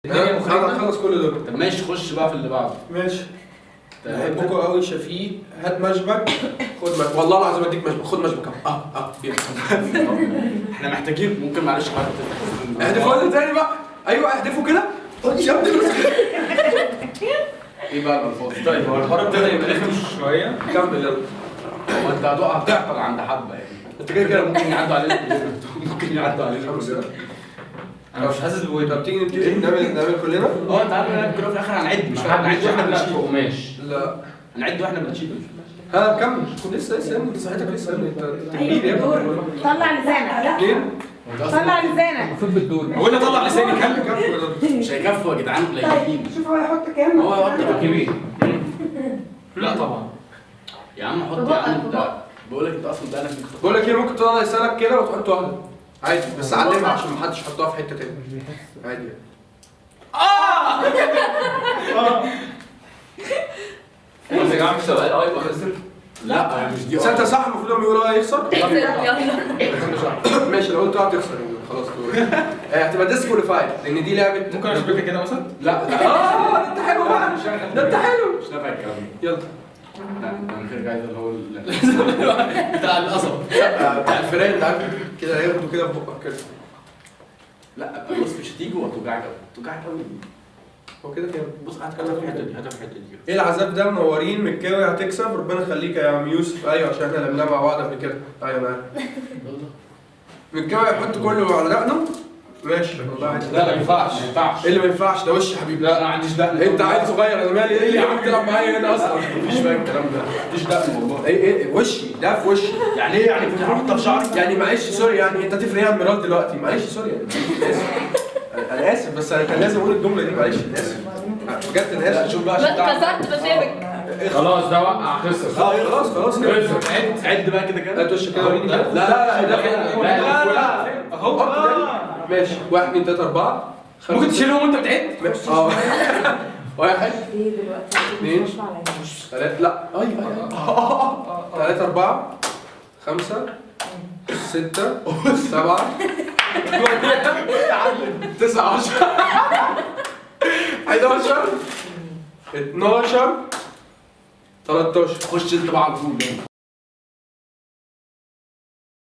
هنخلص كل دول. طب ماشي، خش بقى في اللي بعده. ماشي. بحبكم قوي شفيق. هات مشبك. خد مشبك، والله العظيم اديك مشبك. خد مشبك اهو. احنا محتاجين، ممكن معلش حد احذفوا لي تاني بقى. ايوه احذفوا كده. يا ابني ايه بقى الالفاظ؟ طيب هو الحوار ابتدى يبقى رخم شويه. كمل يلا. هو انت هتعطل عند حبه يعني. انت كده ممكن يعدوا علينا كلنا. ممكن يعدوا علينا كلنا. انا مش حاسس بويت. طب تيجي نبتدي نعمل كلنا؟ انت عارف ان كلنا في الاخر هنعد، مش هنعد واحنا بنشيل قماش. لا هنعد واحنا بنشيل. ها كمل. لسه يا ابني صحتك لسه يا ابني. انت كبير يا ابني. طلع لسانك. اثنين. طلع لسانك. المفروض بالدور. هو انا اطلع لساني كام؟ مش هيكفوا يا جدعان قليلين. شوف هو يحط كام. هو يحط كبير. لا طبعا. يا عم حط يا عم انت. بقول لك انت اصلا بقالك بقول لك ايه، ممكن تطلع لسانك كده وتحط واحده عادي، بس علمها عشان محدش يحطها في حته تاني. عادي. بس يا جماعه مش سؤال يبقى خسر. لا مش دي. بس انت صح، المفروض لما يقولوا يخسر. يلا. ماشي، لو قلت تخسر يعني خلاص دور. هتبقى ديسكواليفايد لان دي لعبه. ممكن اشبكها كده مثلا؟ لا ده انت حلو بقى. ده انت حلو. مش نافع الكلام ده. يلا. لا من غير جايزه اللي هو بتاع القصب. بتاع الفراخ ده عارف كده هياخدوا كده في بقك كده. لا بص مش هتيجي وهتوجعك قوي، هتوجعك قوي. هو كده كده. بص هتكلم في الحته دي، هاتها في الحته دي. ايه العذاب ده؟ منورين. مكاوي هتكسب، ربنا يخليك يا عم يوسف. ايوه عشان احنا لعبناها مع بعض قبل كده. ايوه انا عارف. مكاوي هيحط كله على دقنه. ماشي والله عادي. لا ما ينفعش، ما ينفعش. ايه اللي ما ينفعش؟ ده وش يا حبيبي. لا انا ما عنديش دقن. انت عيل صغير، انا مالي. ايه اللي عم تلعب معايا هنا اصلا؟ مفيش فاهم الكلام ده. مفيش دقن والله. ايه وشي ده في وشي. يعني ايه يعني كنت هحطها في شعري؟ يعني معلش سوري، يعني انت تفرق ايه عن ميرال دلوقتي؟ معلش سوري يعني. انا اسف بس انا كان لازم اقول الجمله دي. معلش انا اسف بجد. انا اسف. شوف بقى بس عشان تعرف. كسرت مشابك. خلاص ده وقع خسر. خلاص عد بقى كده كده. هات وشك كده وريني كده. لا ده اهو. ماشي 1 2 3 4 ممكن تشيلهم وانت بتعد؟ اه 1 ايه دلوقتي؟ 2 3 لا 3 4 5 6 7 9 10 11 12 13. خش انت بقى على طول.